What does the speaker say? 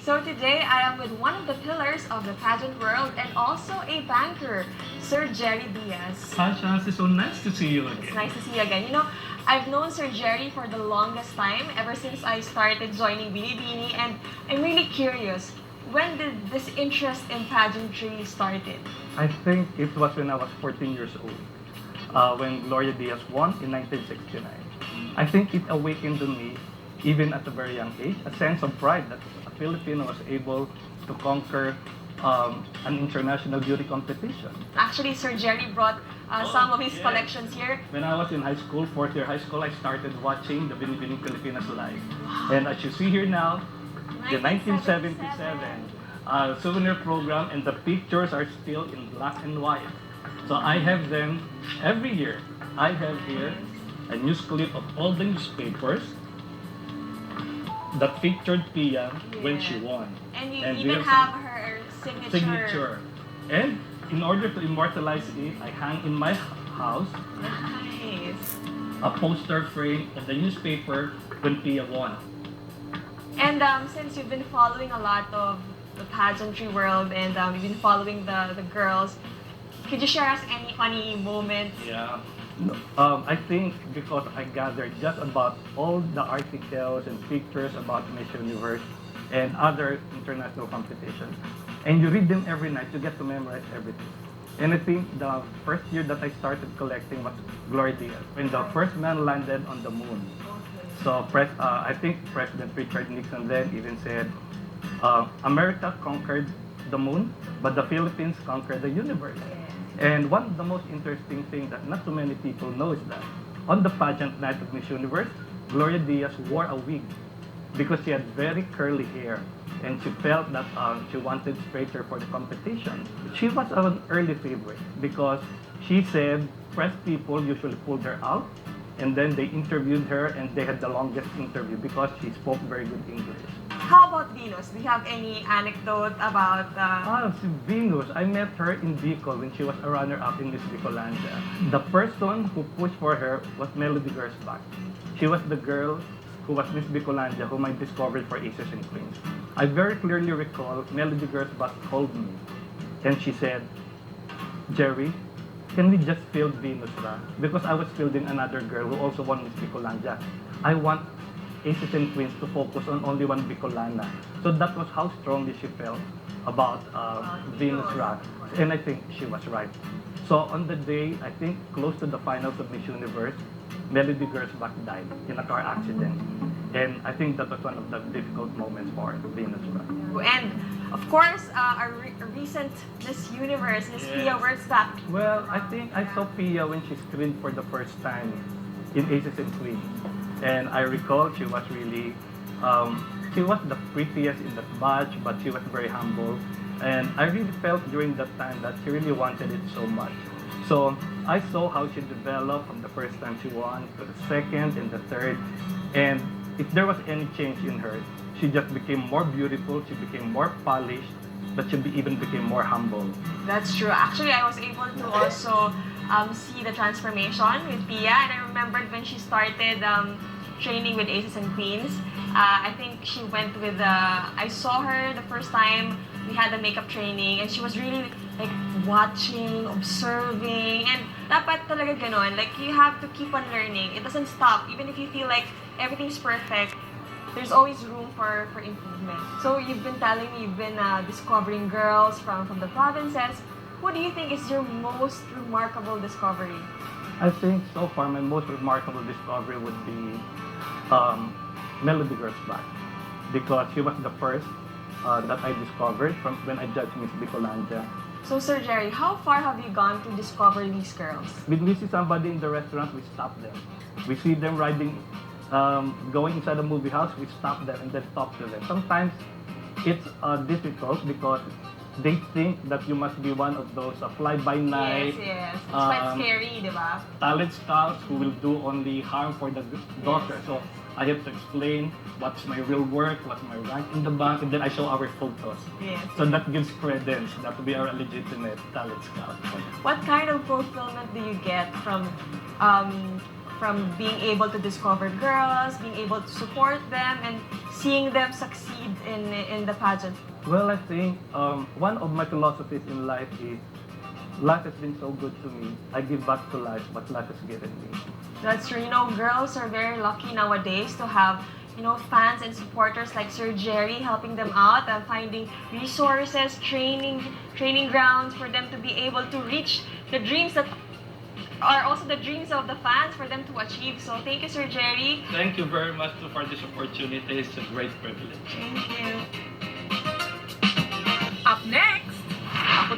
So today I am with one of the pillars of the pageant world and also a banker, Sir Gerry Diaz. Hi, Shamcey. So nice to see you again. It's nice to see you again. You know, I've known Sir Gerry for the longest time, ever since I started joining Binibini, and I'm really curious, when did this interest in pageantry started? I think it was when I was 14 years old, when Gloria Diaz won in 1969. I think it awakened in me, even at a very young age, a sense of pride that a Filipino was able to conquer an international beauty competition. Actually, Sir Gerry brought some of his yes. collections here. When I was in high school, fourth year high school, I started watching the Binibining Pilipinas live. And as you see here now, the 1977 souvenir program, and the pictures are still in black and white. So I have them every year. I have here a news clip of all the newspapers that featured Pia when she won. And you And we even have have her signature. And in order to immortalize it, I hang in my house Nice. a poster frame of the newspaper when Pia won. And since you've been following a lot of the pageantry world and you've been following the girls, could you share us any funny moment? Yeah. I think because I gathered just about all the articles and pictures about Miss Universe and other international competitions, and you read them every night, you get to memorize everything. And I think the first year that I started collecting was Gloria Diaz, when the first man landed on the moon. So I think President Richard Nixon then even said, America conquered the moon, but the Philippines conquered the universe. And one of the most interesting things that not too many people know is that on the pageant night of Miss Universe, Gloria Diaz wore a wig because she had very curly hair and she felt that she wanted straight hair for the competition. She was an early favorite because she said press people usually pulled her out, and then they interviewed her and they had the longest interview because she spoke very good English. How about Venus? Do you have any anecdote about Si Venus, I met her in Bicol when she was a runner-up in Miss Bicolandia. The person who pushed for her was Melody Gersbach. She was the girl who was Miss Bicolandia whom I discovered for Aces and Queens. I very clearly recall Melody Gersbach called me and she said, Gerry, can we just field Venus ra? Because I was fielding another girl who also won Miss Bicolandia. I want Aces and Queens to focus on only one Bicolana. So that was how strongly she felt about Venus Ra. And I think she was right. So on the day, I think close to the finals of Miss Universe, Melody Gersbach died in a car accident. And I think that was one of the difficult moments for Venus Ra. and of course a recent Miss Universe, Miss Pia Wurtzbach. Well, I think I saw Pia when she screened for the first time in Aces and Queens. And I recall she was really, she was the prettiest in that batch, but she was very humble. And I really felt during that time that she really wanted it so much. So I saw how she developed from the first time she won to the second and the third. And if there was any change in her, she just became more beautiful, she became more polished, but she even became more humble. That's true. Actually, I was able to also see the transformation with Pia, and I remembered when she started training with Aces and Queens. I think she went with I saw her the first time we had the makeup training, and she was really like watching, observing, and dapat talaga ganon. Like you have to keep on learning. It doesn't stop. Even if you feel like everything's perfect, there's always room for improvement. So you've been telling me you've been discovering girls from the provinces. What do you think is your most remarkable discovery? I think so far my most remarkable discovery would be Melody Gersbach, because she was the first that I discovered from when I judged Miss Bicolandia. So Sir Gerry, how far have you gone to discover these girls? When we see somebody in the restaurant, we stop them. We see them riding, going inside a movie house, we stop them and then talk to them. Sometimes it's difficult because they think that you must be one of those fly-by-night, Yes. It's quite scary, di ba? talent scouts who will do only harm for the daughter. So I have to explain what's my real work, what's my rank in the bank, and then I show our photos. Yes. So that gives credence that we are a legitimate talent scout. What kind of fulfillment do you get from from being able to discover girls, being able to support them, and seeing them succeed in the pageant? Well, I think one of my philosophies in life is life has been so good to me. I give back to life what life has given me. That's true. You know, girls are very lucky nowadays to have, you know, fans and supporters like Sir Gerry helping them out and finding resources, training grounds for them to be able to reach the dreams that are also the dreams of the fans for them to achieve. So thank you, Sir Gerry. Thank you very much for this opportunity. It's a great privilege. Thank you. Up next, Ako